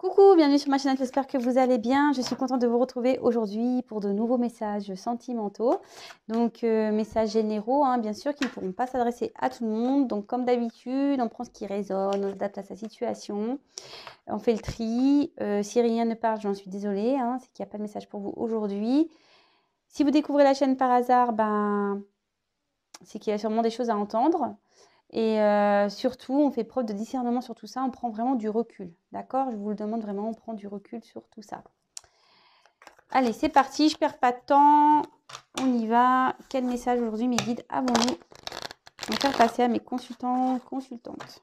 Coucou, bienvenue sur ma chaîne, j'espère que vous allez bien. Je suis contente de vous retrouver aujourd'hui pour de nouveaux messages sentimentaux. Donc, messages généraux, hein, bien sûr, qui ne pourront pas s'adresser à tout le monde. Donc, comme d'habitude, on prend ce qui résonne, on s'adapte à sa situation. On fait le tri. Si rien ne parle, j'en suis désolée, hein, c'est qu'il n'y a pas de message pour vous aujourd'hui. Si vous découvrez la chaîne par hasard, c'est qu'il y a sûrement des choses à entendre. Et surtout, on fait preuve de discernement sur tout ça, on prend vraiment du recul, d'accord? Je vous le demande vraiment, on prend du recul sur tout ça. Allez, c'est parti, je perds pas de temps, on y va. Quel message aujourd'hui, mes guides, avons-nous à faire passer à mes consultants, consultantes?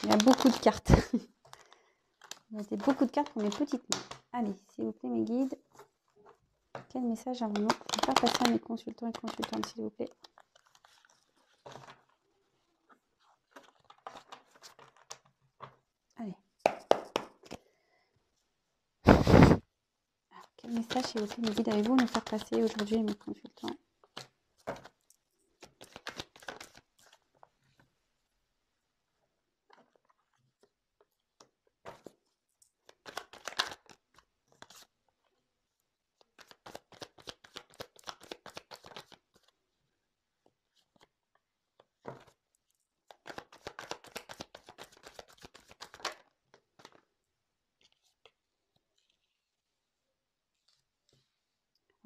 Il y a beaucoup de cartes. Il y a beaucoup de cartes pour mes petites mains. Allez, s'il vous plaît, mes guides. Quel message avons-nous à faire passer à mes consultants et consultantes, s'il vous plaît? Allez. Alors, quel message, s'il vous plaît, mes guides, avez-vous à nous faire passer aujourd'hui à mes consultants?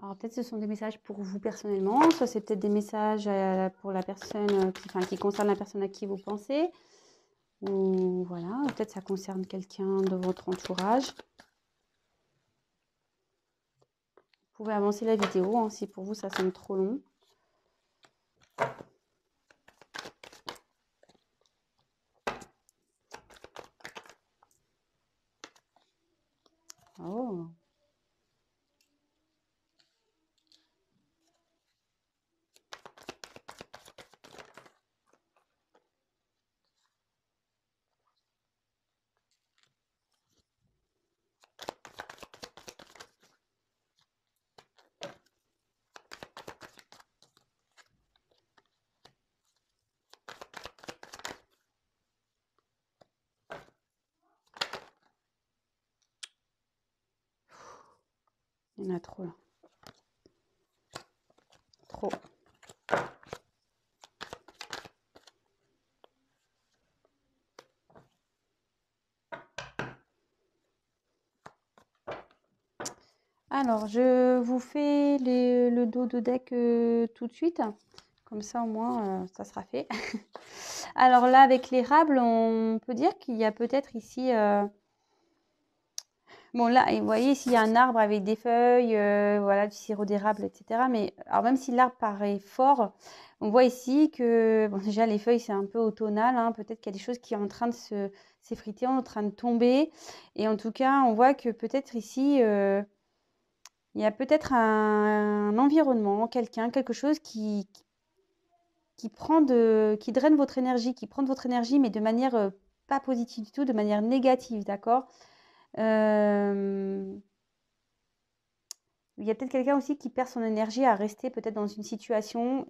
Alors peut-être ce sont des messages pour vous personnellement, soit c'est peut-être des messages pour la personne, qui concerne la personne à qui vous pensez, ou voilà, peut-être ça concerne quelqu'un de votre entourage. Vous pouvez avancer la vidéo, hein, si pour vous ça semble trop long. Oh. Il y en a trop là. Trop. Alors, je vous fais le dos de deck tout de suite. Comme ça, au moins, ça sera fait. Alors là, avec l'érable, on peut dire qu'il y a peut-être ici... Bon, là, vous voyez, ici, il y a un arbre avec des feuilles, voilà, du sirop d'érable, etc. Mais alors, même si l'arbre paraît fort, on voit ici que, bon, déjà, les feuilles, c'est un peu automnal, hein, peut-être qu'il y a des choses qui sont en train de s'effriter, en train de tomber. Et en tout cas, on voit que peut-être ici, il y a peut-être un environnement, quelqu'un, quelque chose qui qui draine votre énergie, qui prend de votre énergie, mais de manière pas positive du tout, de manière négative, d'accord? Il y a peut-être quelqu'un aussi qui perd son énergie à rester peut-être dans une situation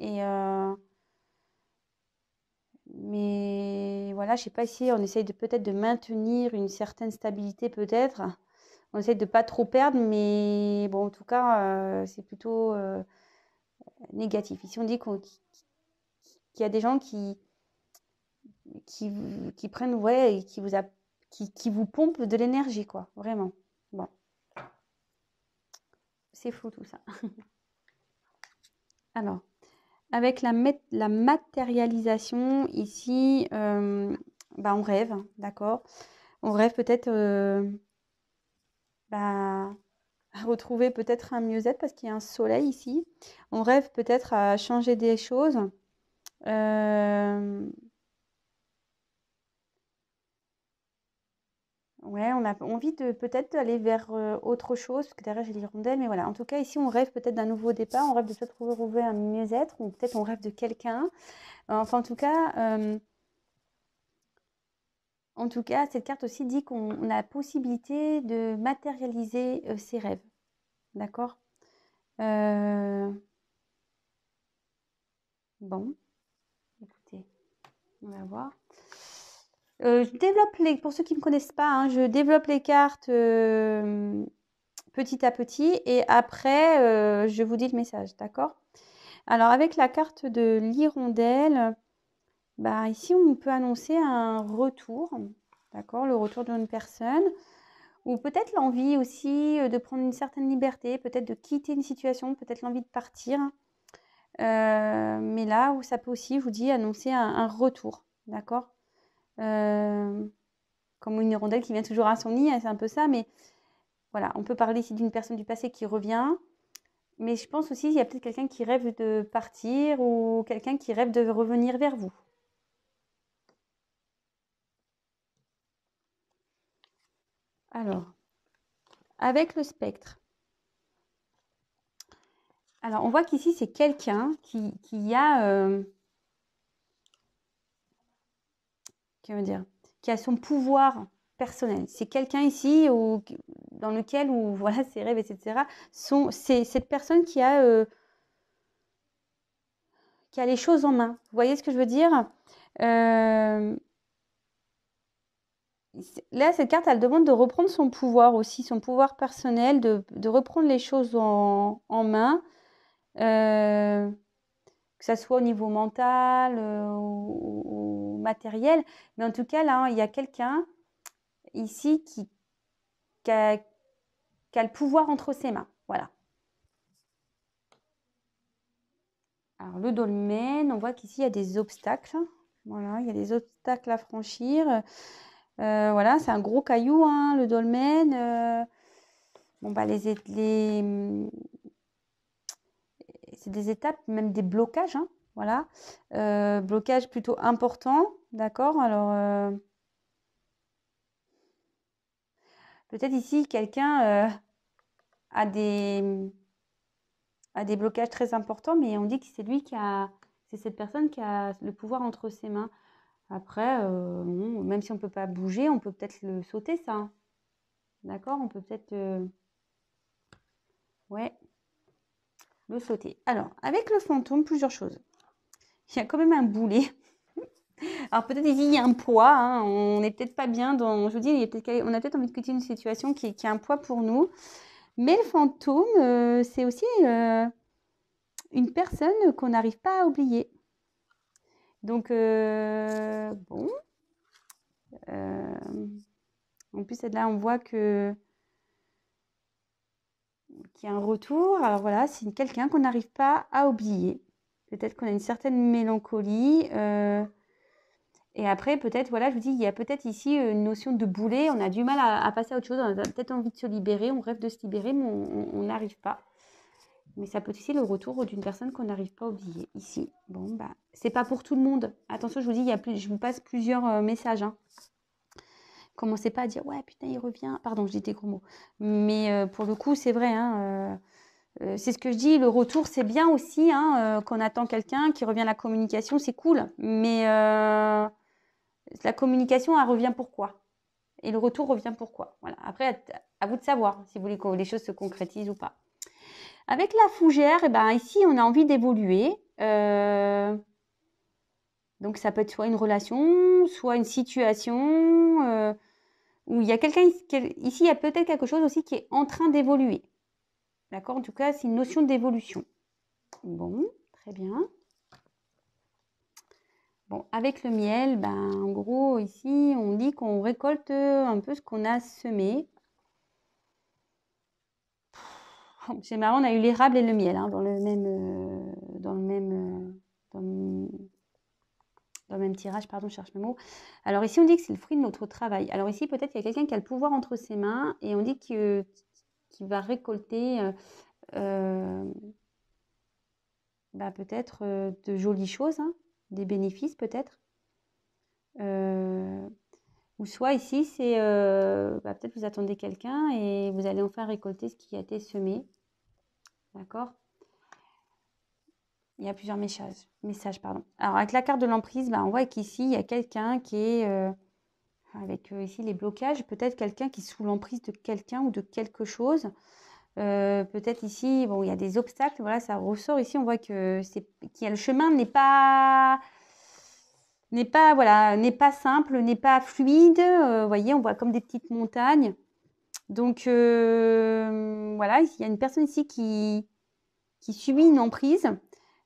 mais voilà, je sais pas si on essaye de peut-être de maintenir une certaine stabilité peut-être. On essaye de pas trop perdre, mais bon, en tout cas, c'est plutôt négatif. Ici, on dit qu'il y a des gens qui, qui prennent, ouais, et qui vous pompent de l'énergie, quoi, vraiment. Bon, c'est fou tout ça. Alors, avec la matérialisation, ici, on rêve, d'accord? On rêve peut-être à retrouver peut-être un mieux-être parce qu'il y a un soleil ici. On rêve peut-être à changer des choses. Ouais, on a envie de peut-être aller vers autre chose, parce que derrière j'ai l'hirondelle, mais voilà. En tout cas, ici, on rêve peut-être d'un nouveau départ, on rêve de peut-être retrouver un mieux-être, ou peut-être on rêve de quelqu'un. Enfin, en tout cas, cette carte aussi dit qu'on a la possibilité de matérialiser ses rêves. D'accord? Bon, écoutez, on va voir. Je développe pour ceux qui ne me connaissent pas, hein, je développe les cartes petit à petit et après, je vous dis le message, d'accord? Alors, avec la carte de l'hirondelle, bah, ici, on peut annoncer un retour, d'accord? Le retour d'une personne ou peut-être l'envie aussi de prendre une certaine liberté, peut-être de quitter une situation, peut-être l'envie de partir. Mais là où ça peut aussi, je vous dis, annoncer un retour, d'accord? Comme une hirondelle qui vient toujours à son nid, hein, c'est un peu ça, mais voilà, on peut parler ici d'une personne du passé qui revient, mais je pense aussi qu'il y a peut-être quelqu'un qui rêve de partir ou quelqu'un qui rêve de revenir vers vous. Alors, avec le spectre. Alors, on voit qu'ici, c'est quelqu'un qui a, qui a son pouvoir personnel. C'est quelqu'un ici dans lequel, voilà, ses rêves, etc. C'est cette personne qui a les choses en main. Vous voyez ce que je veux dire? Là, cette carte, elle demande de reprendre son pouvoir aussi, son pouvoir personnel, de reprendre les choses en main, que ça soit au niveau mental ou matériel. Mais en tout cas, là, il y a quelqu'un ici qui a le pouvoir entre ses mains. Voilà. Alors, le dolmen, on voit qu'ici, il y a des obstacles. Voilà, il y a des obstacles à franchir. Voilà, c'est un gros caillou, hein, le dolmen. Bon, bah, c'est des étapes, même des blocages, hein, voilà. Blocage plutôt important, d'accord? Alors, peut-être ici, quelqu'un a des blocages très importants, mais on dit que c'est cette personne qui a le pouvoir entre ses mains. Après, bon, même si on ne peut pas bouger, on peut peut-être le sauter, ça, hein. D'accord? On peut peut-être, ouais, le sauter. Alors, avec le fantôme, plusieurs choses. Il y a quand même un boulet. Alors peut-être ici, il y a un poids, hein, on n'est peut-être pas bien dans, je vous dis, on a peut-être envie de quitter une situation qui a un poids pour nous. Mais le fantôme, c'est aussi une personne qu'on n'arrive pas à oublier. Donc, bon. En plus, là, on voit qu'il y a un retour. Alors voilà, c'est quelqu'un qu'on n'arrive pas à oublier. Peut-être qu'on a une certaine mélancolie. Et après, peut-être, voilà, je vous dis, il y a peut-être ici une notion de boulet. On a du mal à passer à autre chose. On a peut-être envie de se libérer. On rêve de se libérer, mais on n'arrive pas. Mais ça peut être aussi le retour d'une personne qu'on n'arrive pas à oublier ici. Bon, bah, c'est pas pour tout le monde. Attention, je vous dis, je vous passe plusieurs messages, hein. Commencez pas à dire, ouais, putain, il revient. Pardon, je dis des gros mots. Mais pour le coup, c'est vrai, hein, c'est ce que je dis, le retour, c'est bien aussi, hein, qu'on attend quelqu'un qui revient à la communication, c'est cool. Mais la communication, elle revient pourquoi? Et le retour revient pourquoi? Voilà. Après, à vous de savoir si vous voulez que les choses se concrétisent ou pas. Avec la fougère, eh ben, ici, on a envie d'évoluer. Donc, ça peut être soit une relation, soit une situation où il y a quelqu'un ici, il y a peut-être quelque chose aussi qui est en train d'évoluer. D'accord? En tout cas, c'est une notion d'évolution. Bon, très bien. Bon, avec le miel, ben, en gros, ici, on dit qu'on récolte un peu ce qu'on a semé. C'est marrant, on a eu l'érable et le miel, hein, dans le même tirage, pardon, je cherche mes mots. Alors ici, on dit que c'est le fruit de notre travail. Alors ici, peut-être qu'il y a quelqu'un qui a le pouvoir entre ses mains et on dit qu'il va récolter bah, peut-être de jolies choses, hein, des bénéfices peut-être. Ou soit ici, c'est bah, peut-être vous attendez quelqu'un et vous allez enfin récolter ce qui a été semé. D'accord? Il y a plusieurs messages, pardon. Alors, avec la carte de l'emprise, bah, on voit qu'ici, il y a quelqu'un qui est, avec ici les blocages, peut-être quelqu'un qui est sous l'emprise de quelqu'un ou de quelque chose. Peut-être ici, bon, il y a des obstacles, voilà, ça ressort ici, on voit que le chemin voilà, n'est pas simple, n'est pas fluide. Vous voyez, on voit comme des petites montagnes. Donc, voilà, il y a une personne ici qui subit une emprise.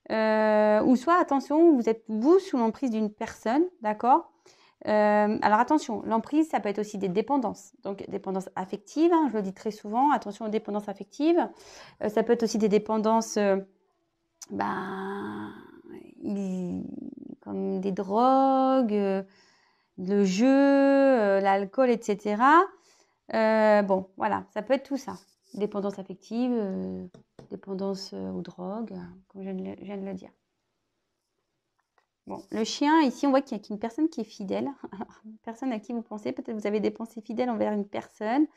Ou soit, attention, vous êtes vous sous l'emprise d'une personne, d'accord? Alors attention, l'emprise, ça peut être aussi des dépendances. Donc, dépendance affective, hein, je le dis très souvent, attention aux dépendances affectives. Ça peut être aussi des dépendances, ben, comme des drogues, le jeu, l'alcool, etc. Bon, voilà, ça peut être tout ça. Dépendance affective, dépendance aux drogues, comme je viens de le dire. Bon, le chien, ici, on voit qu'il y a une personne qui est fidèle. Une personne à qui vous pensez. Peut-être vous avez des pensées fidèles envers une personne.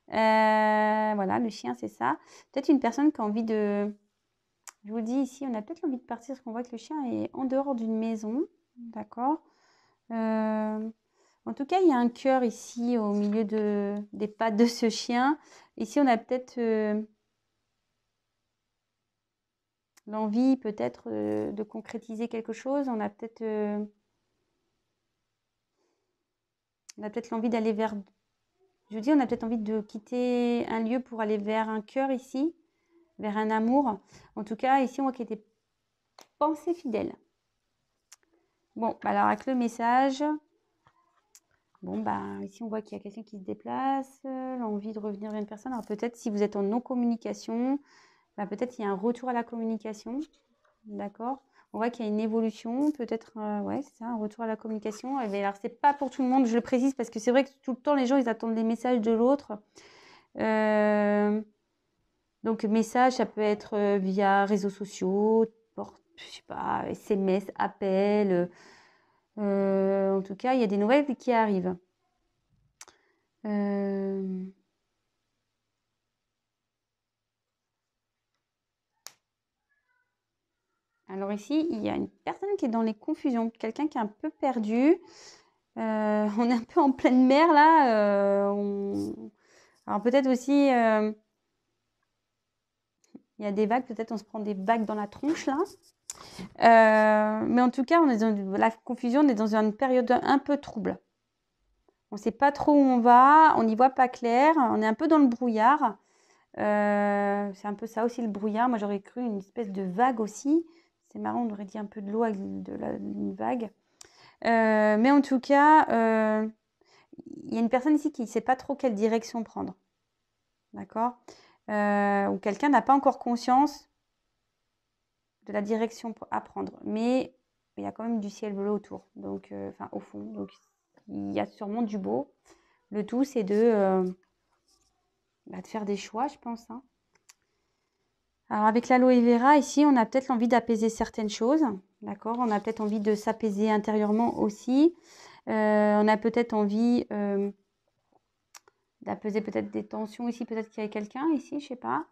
Voilà, le chien, c'est ça. Peut-être une personne qui a envie de... Je vous dis ici, on a peut-être envie de partir parce qu'on voit que le chien est en dehors d'une maison. D'accord. En tout cas, il y a un cœur ici au milieu des pattes de ce chien. Ici, on a peut-être l'envie peut-être de concrétiser quelque chose. On a peut-être l'envie d'aller vers... Je dis, on a peut-être envie de quitter un lieu pour aller vers un cœur ici, vers un amour. En tout cas, ici, on voit qu'il y a des pensées fidèles. Bon, alors avec le message... Bon, bah, ici, on voit qu'il y a quelqu'un qui se déplace, l'envie de revenir vers une personne. Alors, peut-être, si vous êtes en non-communication, bah, peut-être il y a un retour à la communication. D'accord? On voit qu'il y a une évolution, peut-être, ouais, c'est ça, un retour à la communication. Et bien, alors, c'est pas pour tout le monde, je le précise, parce que c'est vrai que tout le temps, les gens, ils attendent les messages de l'autre. Donc, message, ça peut être via réseaux sociaux, je sais pas, SMS, appel. En tout cas, il y a des nouvelles qui arrivent. Alors ici, il y a une personne qui est dans les confusions, quelqu'un qui est un peu perdu. On est un peu en pleine mer là. Alors peut-être aussi, il y a des vagues, peut-être on se prend des vagues dans la tronche là. Mais en tout cas, on est dans la confusion, on est dans une période un peu trouble. On ne sait pas trop où on va, on n'y voit pas clair, on est un peu dans le brouillard. C'est un peu ça aussi le brouillard. Moi j'aurais cru une espèce de vague aussi. C'est marrant, on aurait dit un peu de l'eau avec une vague. Mais en tout cas, il y a une personne ici qui ne sait pas trop quelle direction prendre. D'accord? Ou quelqu'un n'a pas encore conscience de la direction à prendre. Mais il y a quand même du ciel bleu autour. Donc, enfin, au fond. Donc, il y a sûrement du beau. Le tout, c'est de faire des choix, je pense. Hein. Alors, avec l'aloe vera, ici, on a peut-être l'envie d'apaiser certaines choses. D'accord? On a peut-être envie de s'apaiser intérieurement aussi. On a peut-être envie d'apaiser peut-être des tensions ici. Peut-être qu'il y a quelqu'un ici, je sais pas.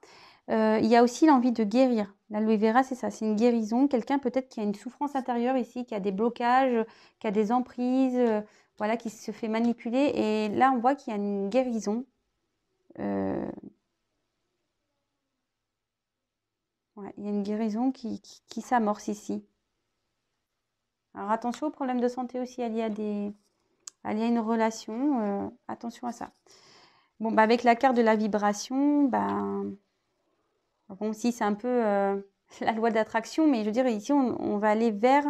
Il y a aussi l'envie de guérir. L'aloe vera, c'est ça, c'est une guérison. Quelqu'un peut-être qui a une souffrance intérieure ici, qui a des blocages, qui a des emprises, voilà, qui se fait manipuler. Et là, on voit qu'il y a une guérison. Ouais, il y a une guérison qui s'amorce ici. Alors attention aux problèmes de santé aussi liés à une relation. Attention à ça. Bon, bah, avec la carte de la vibration, bon, si c'est un peu la loi de l'attraction, mais je veux dire, ici, on va aller vers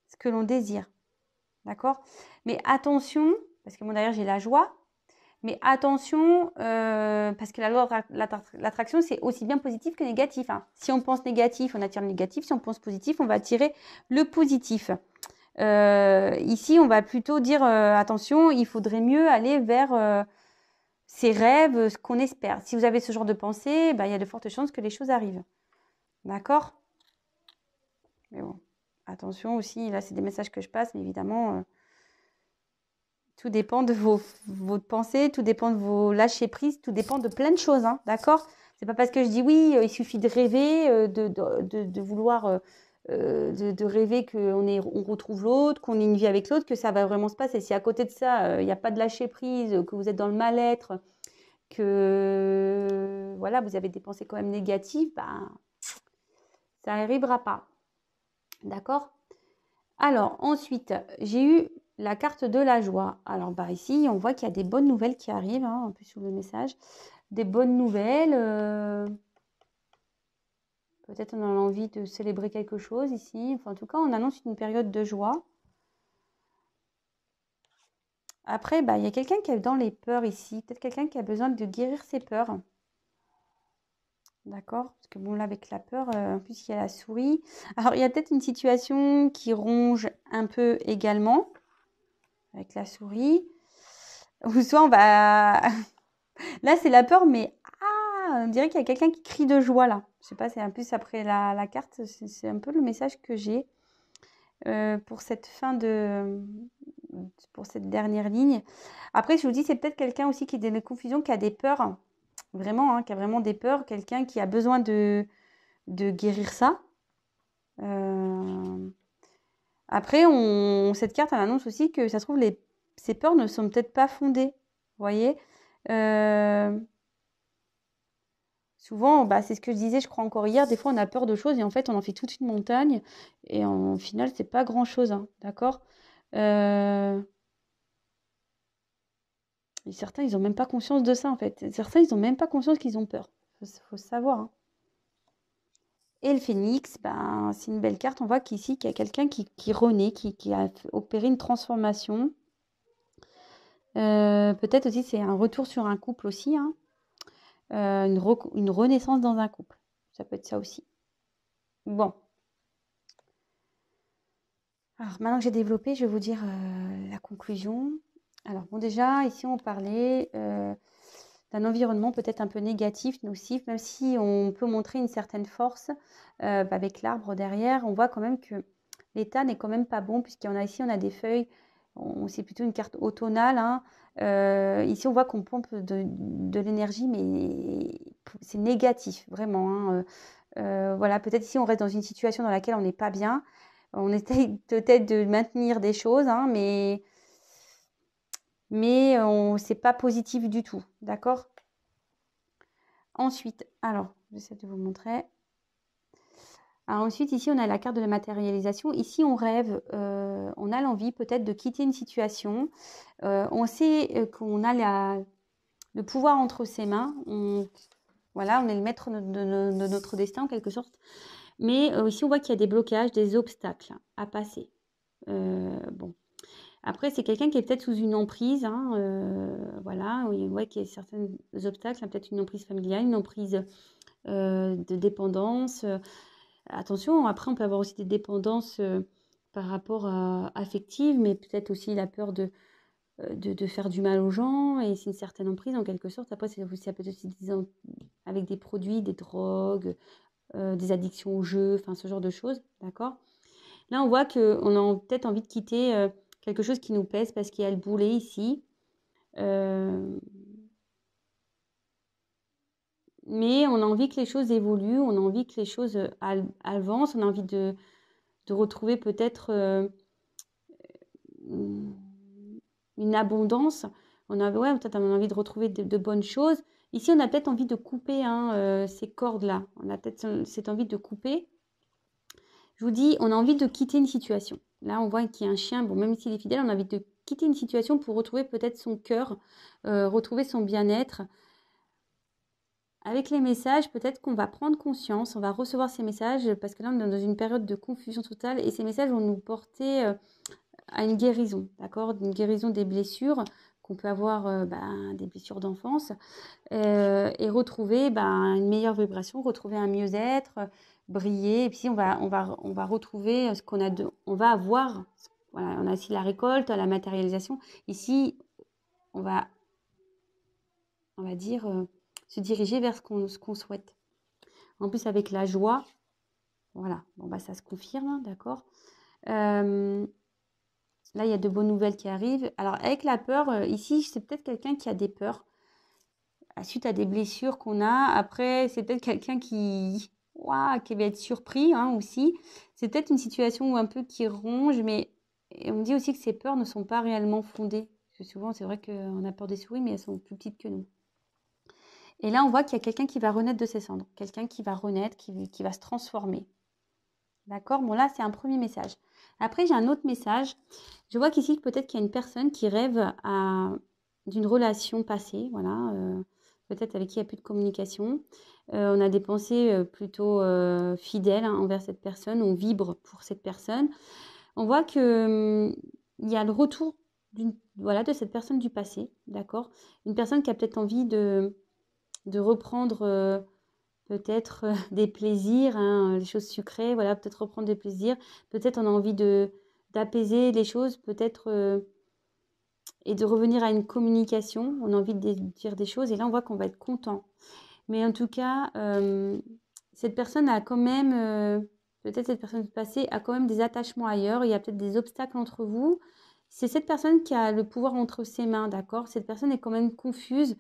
ce que l'on désire. D'accord? Mais attention, parce que moi, d'ailleurs, j'ai la joie, mais attention, parce que la loi de l'attraction, c'est aussi bien positif que négatif. Hein. Si on pense négatif, on attire le négatif. Si on pense positif, on va attirer le positif. Ici, on va plutôt dire, attention, il faudrait mieux aller vers ses rêves, ce qu'on espère. Si vous avez ce genre de pensée, il y a de fortes chances que les choses arrivent. D'accord? Mais bon, attention aussi, là, c'est des messages que je passe, mais évidemment... tout dépend de vos pensées, tout dépend de vos lâcher-prises, tout dépend de plein de choses, hein, d'accord? C'est pas parce que je dis oui, il suffit de rêver, de vouloir, de rêver on retrouve l'autre, qu'on ait une vie avec l'autre, que ça va vraiment se passer. Si à côté de ça, il n'y a pas de lâcher-prise, que vous êtes dans le mal-être, que voilà, vous avez des pensées quand même négatives, ben, ça n'arrivera pas. D'accord? Alors, ensuite, j'ai eu la carte de la joie. Alors, bah, ici, on voit qu'il y a des bonnes nouvelles qui arrivent, hein, un peu sous le message. Des bonnes nouvelles. Peut-être on a envie de célébrer quelque chose ici. Enfin, en tout cas, on annonce une période de joie. Après, bah, il y a quelqu'un qui est dans les peurs ici. Peut-être quelqu'un qui a besoin de guérir ses peurs. D'accord? Parce que bon, là, avec la peur, en plus, il y a la souris. Alors, il y a peut-être une situation qui ronge un peu également avec la souris. Ou soit on va... Là, c'est la peur, mais on dirait qu'il y a quelqu'un qui crie de joie, là. Je sais pas, c'est un peu après la carte. C'est un peu le message que j'ai pour cette pour cette dernière ligne. Après, je vous dis, c'est peut-être quelqu'un aussi qui est dans des confusions, qui a des peurs. Vraiment, hein, qui a vraiment des peurs. Quelqu'un qui a besoin de guérir ça. Après, cette carte, elle annonce aussi que ça se trouve, ces peurs ne sont peut-être pas fondées. Vous voyez? Souvent, bah, c'est ce que je disais, je crois encore hier, des fois on a peur de choses et en fait on en fait toute une montagne et en final c'est pas grand-chose, hein, d'accord? Et certains, ils n'ont même pas conscience de ça en fait. Certains, ils n'ont même pas conscience qu'ils ont peur. Faut savoir, hein. Et le phénix, ben, c'est une belle carte. On voit qu'ici, qu'il y a quelqu'un qui renaît, qui a opéré une transformation. Peut-être aussi, c'est un retour sur un couple aussi, hein. Une renaissance dans un couple. Ça peut être ça aussi. Bon. Alors, maintenant que j'ai développé, je vais vous dire la conclusion. Alors, bon, déjà, ici, on parlait d'un environnement peut-être un peu négatif, nocif, même si on peut montrer une certaine force avec l'arbre derrière. On voit quand même que l'état n'est quand même pas bon, puisqu'on a ici, on a des feuilles. C'est plutôt une carte automnale, hein. Ici, on voit qu'on pompe de l'énergie, mais c'est négatif, vraiment, hein. Voilà, peut-être ici, on reste dans une situation dans laquelle on n'est pas bien. On essaye peut-être de maintenir des choses, hein, mais c'est pas positif du tout, d'accord? Ensuite, alors, j'essaie de vous montrer. Alors ensuite, ici, on a la carte de la matérialisation. Ici, on rêve, on a l'envie peut-être de quitter une situation. On sait qu'on a le pouvoir entre ses mains. Voilà, on est le maître de notre destin en quelque sorte. Mais ici, on voit qu'il y a des blocages, des obstacles à passer. Bon. Après, c'est quelqu'un qui est peut-être sous une emprise, hein, voilà, on voit qu'il y a certains obstacles, hein, peut-être une emprise familiale, une emprise de dépendance. Attention, après, on peut avoir aussi des dépendances par rapport à affectives, mais peut-être aussi la peur de faire du mal aux gens, et c'est une certaine emprise en quelque sorte. Après, ça peut être aussi avec des produits, des drogues, des addictions aux jeux, enfin ce genre de choses, d'accord? Là, on voit qu'on a peut-être envie de quitter quelque chose qui nous pèse parce qu'il y a le boulet ici. Mais on a envie que les choses évoluent, on a envie que les choses avancent, on a envie de retrouver peut-être une abondance. Ouais, peut-être on a envie de retrouver de bonnes choses. Ici, on a peut-être envie de couper, hein, ces cordes-là. On a peut-être cette envie de couper. Je vous dis, on a envie de quitter une situation. Là, on voit qu'il y a un chien. Bon, même s'il est fidèle, on a envie de quitter une situation pour retrouver peut-être son cœur, retrouver son bien-être. Avec les messages, peut-être qu'on va prendre conscience, on va recevoir ces messages, parce que là, on est dans une période de confusion totale, et ces messages vont nous porter à une guérison, d'accord? Une guérison des blessures, qu'on peut avoir des blessures d'enfance, et retrouver une meilleure vibration, retrouver un mieux-être, briller, et puis on va retrouver ce qu'on a on va avoir, voilà, on a ici la récolte, la matérialisation. Ici, on va dire, se diriger vers ce qu'on souhaite. En plus, avec la joie, voilà, bon, bah, ça se confirme, hein, d'accord. Là, il y a de bonnes nouvelles qui arrivent. Alors, avec la peur, ici, c'est peut-être quelqu'un qui a des peurs suite à des blessures qu'on a. Après, c'est peut-être quelqu'un qui va être surpris, hein, aussi. C'est peut-être une situation un peu qui ronge, mais et on dit aussi que ces peurs ne sont pas réellement fondées. Parce que souvent, c'est vrai qu'on a peur des souris, mais elles sont plus petites que nous. Et là, on voit qu'il y a quelqu'un qui va renaître de ses cendres. Quelqu'un qui va renaître, qui va se transformer. D'accord? Bon, là, c'est un premier message. Après, j'ai un autre message. Je vois qu'ici, peut-être qu'il y a une personne qui rêve d'une relation passée. Voilà. Peut-être avec qui il n'y a plus de communication. On a des pensées plutôt fidèles envers cette personne. On vibre pour cette personne. On voit qu'il y a le retour de cette personne du passé. D'accord? Une personne qui a peut-être envie de reprendre peut-être des plaisirs, hein, des choses sucrées, voilà, peut-être reprendre des plaisirs. Peut-être on a envie d'apaiser les choses, peut-être et de revenir à une communication. On a envie de dire des choses et là on voit qu'on va être content. Mais en tout cas, cette personne a quand même, peut-être cette personne du passé a quand même des attachements ailleurs. Il y a peut-être des obstacles entre vous. C'est cette personne qui a le pouvoir entre ses mains, d'accord? Cette personne est quand même confuse.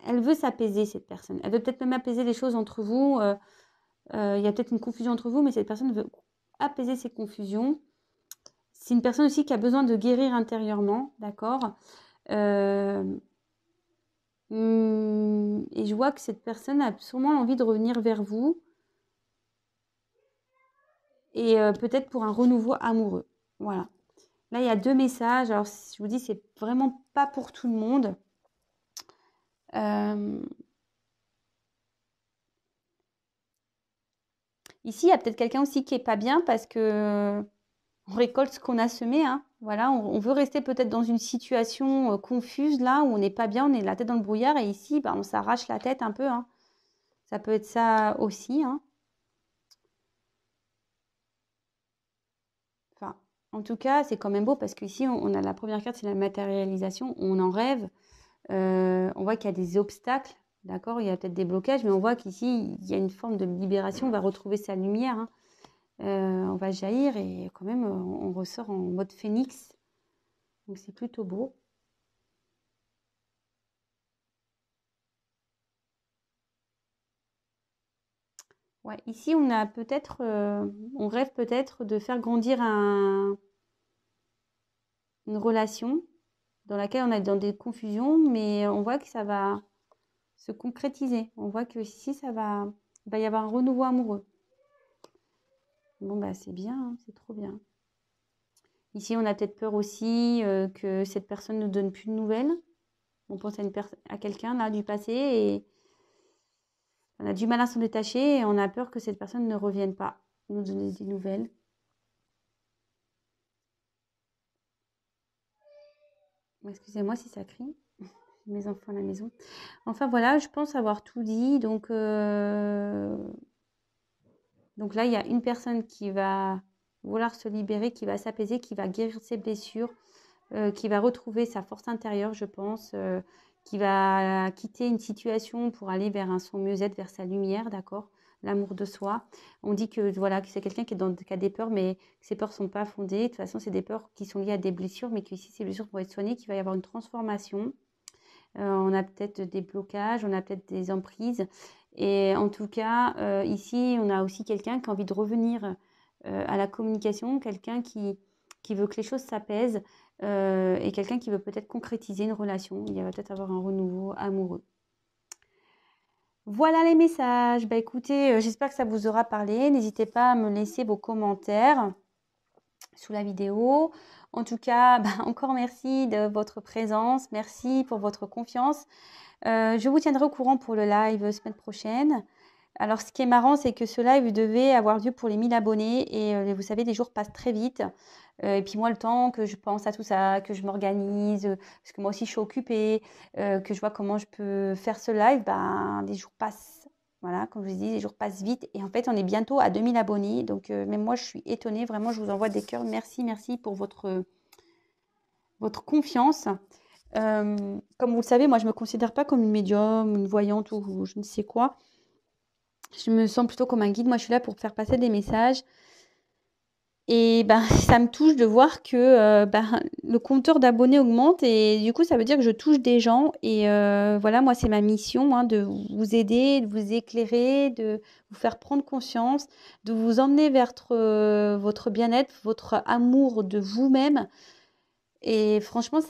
Elle veut s'apaiser, cette personne. Elle veut peut-être même apaiser les choses entre vous. Il y a peut-être une confusion entre vous, mais cette personne veut apaiser ces confusions. C'est une personne aussi qui a besoin de guérir intérieurement, d'accord? Et je vois que cette personne a sûrement envie de revenir vers vous. Et peut-être pour un renouveau amoureux. Voilà. Là, il y a 2 messages. Alors, je vous dis, c'est vraiment pas pour tout le monde. Ici, il y a peut-être quelqu'un aussi qui est pas bien parce que on récolte ce qu'on a semé. Hein. Voilà, on veut rester peut-être dans une situation confuse là où on n'est pas bien, on est la tête dans le brouillard et ici, on s'arrache la tête un peu. Hein. Ça peut être ça aussi. Hein. Enfin, en tout cas, c'est quand même beau parce qu'ici, on a la première carte, c'est la matérialisation. On en rêve. On voit qu'il y a des obstacles. D'accord, il y a peut-être des blocages, mais on voit qu'ici, il y a une forme de libération. On va retrouver sa lumière. Hein. On va jaillir et quand même, on ressort en mode phénix. Donc, c'est plutôt beau. Ouais, ici, on a peut-être, on rêve peut-être de faire grandir une relation dans laquelle on est dans des confusions, mais on voit que ça va se concrétiser. On voit que ici, il va y avoir un renouveau amoureux. Bon, c'est bien, hein, c'est trop bien. Ici, on a peut-être peur aussi que cette personne ne nous donne plus de nouvelles. On pense à quelqu'un là du passé et on a du mal à s'en détacher et on a peur que cette personne ne revienne pas nous donner des nouvelles. Excusez-moi si ça crie. Mes enfants à la maison. Enfin voilà, je pense avoir tout dit. Donc là, il y a une personne qui va vouloir se libérer, qui va s'apaiser, qui va guérir ses blessures, qui va retrouver sa force intérieure, je pense, qui va quitter une situation pour aller vers son mieux-être, vers sa lumière, d'accord? L'amour de soi. On dit que voilà, que c'est quelqu'un qui a des peurs, mais que ces peurs ne sont pas fondées. De toute façon, c'est des peurs qui sont liées à des blessures, mais qu'ici, ces blessures vont être soignées, qu'il va y avoir une transformation. On a peut-être des blocages, on a peut-être des emprises. Et en tout cas, ici, on a aussi quelqu'un qui a envie de revenir à la communication, quelqu'un qui veut que les choses s'apaisent et quelqu'un qui veut peut-être concrétiser une relation. Il va peut-être avoir un renouveau amoureux. Voilà les messages. Écoutez, j'espère que ça vous aura parlé. N'hésitez pas à me laisser vos commentaires sous la vidéo. En tout cas, encore merci de votre présence. Merci pour votre confiance. Je vous tiendrai au courant pour le live semaine prochaine. Alors, ce qui est marrant, c'est que ce live devait avoir lieu pour les 1000 abonnés. Et vous savez, les jours passent très vite. Et puis moi, le temps que je pense à tout ça, que je m'organise, parce que moi aussi, je suis occupée, que je vois comment je peux faire ce live, les jours passent. Voilà, comme je vous dis, les jours passent vite. Et en fait, on est bientôt à 2000 abonnés. Donc, même moi, je suis étonnée. Vraiment, je vous envoie des cœurs. Merci, merci pour votre confiance. Comme vous le savez, moi, je ne me considère pas comme une médium, une voyante ou je ne sais quoi. Je me sens plutôt comme un guide. Moi, je suis là pour faire passer des messages. Et ça me touche de voir que le compteur d'abonnés augmente et du coup, ça veut dire que je touche des gens. Et voilà, moi, c'est ma mission de vous aider, de vous éclairer, de vous faire prendre conscience, de vous emmener vers votre bien-être, votre amour de vous-même. Et franchement,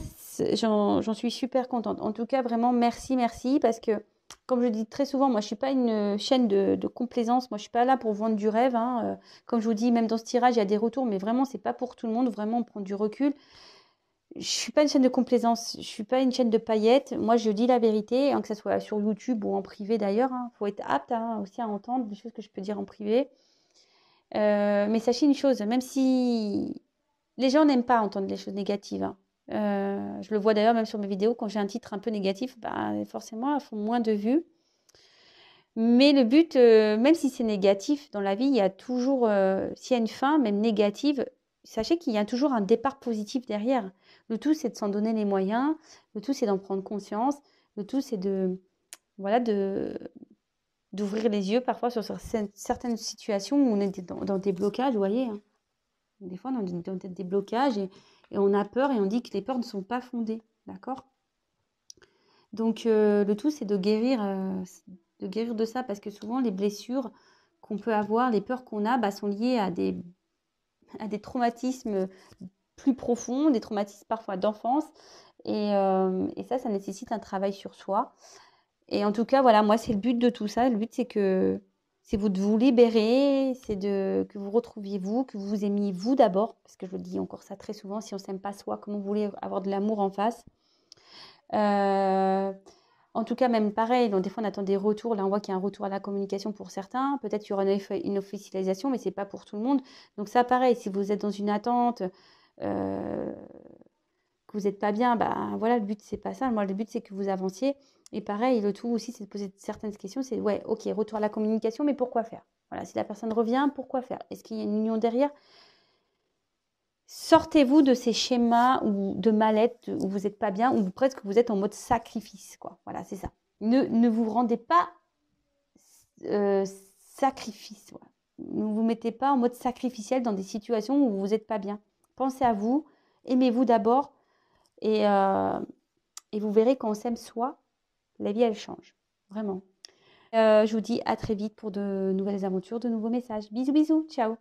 j'en suis super contente. En tout cas, vraiment, merci, merci, parce que, comme je dis très souvent, moi, je suis pas une chaîne de complaisance. Moi, je suis pas là pour vendre du rêve, hein. Comme je vous dis, même dans ce tirage, il y a des retours, mais vraiment, c'est pas pour tout le monde. Vraiment, on prend du recul. Je suis pas une chaîne de complaisance. Je suis pas une chaîne de paillettes. Moi, je dis la vérité, hein, que ce soit sur YouTube ou en privé d'ailleurs. Il faut être apte, hein, aussi à entendre des choses que je peux dire en privé. Mais sachez une chose, même si les gens n'aiment pas entendre les choses négatives, hein. Je le vois d'ailleurs même sur mes vidéos, quand j'ai un titre un peu négatif, bah, forcément, elles font moins de vues. Mais le but, même si c'est négatif dans la vie, il y a toujours, s'il y a une fin, même négative, sachez qu'il y a toujours un départ positif derrière. Le tout, c'est de s'en donner les moyens. Le tout, c'est d'en prendre conscience. Le tout, c'est de, voilà, d'ouvrir les yeux parfois sur certaines situations où on est dans des blocages, vous voyez, hein. Des fois, on est dans des blocages et on a peur et on dit que les peurs ne sont pas fondées, d'accord? Donc, le tout, c'est de guérir de ça, parce que souvent, les blessures qu'on peut avoir, les peurs qu'on a, bah, sont liées à des traumatismes plus profonds, des traumatismes parfois d'enfance. Et ça nécessite un travail sur soi. Et en tout cas, voilà, moi, c'est le but de tout ça. Le but, c'est vous de vous libérer, que vous retrouviez vous, que vous vous aimiez vous d'abord, parce que je le dis encore ça très souvent, si on ne s'aime pas soi, comment vous voulez avoir de l'amour en face? En tout cas, même pareil, donc des fois on attend des retours. Là, on voit qu'il y a un retour à la communication pour certains. Peut-être qu'il y aura une officialisation, mais ce n'est pas pour tout le monde. Donc ça, pareil, si vous êtes dans une attente, euh, que vous n'êtes pas bien, bah voilà, le but, c'est pas ça. Moi, le but, c'est que vous avanciez. Et pareil, le tout aussi, c'est de poser certaines questions. C'est, ouais, ok, retour à la communication, mais pourquoi faire? Voilà, si la personne revient, pourquoi faire? Est-ce qu'il y a une union derrière? Sortez-vous de ces schémas ou de mal-être où vous n'êtes pas bien, ou presque vous êtes en mode sacrifice, quoi. Voilà, c'est ça. Ne vous rendez pas euh, sacrifice. Voilà. Ne vous mettez pas en mode sacrificiel dans des situations où vous n'êtes pas bien. Pensez à vous, aimez-vous d'abord, et, euh, et vous verrez quand on s'aime soi, la vie, elle change. Vraiment. Je vous dis à très vite pour de nouvelles aventures, de nouveaux messages. Bisous, bisous. Ciao.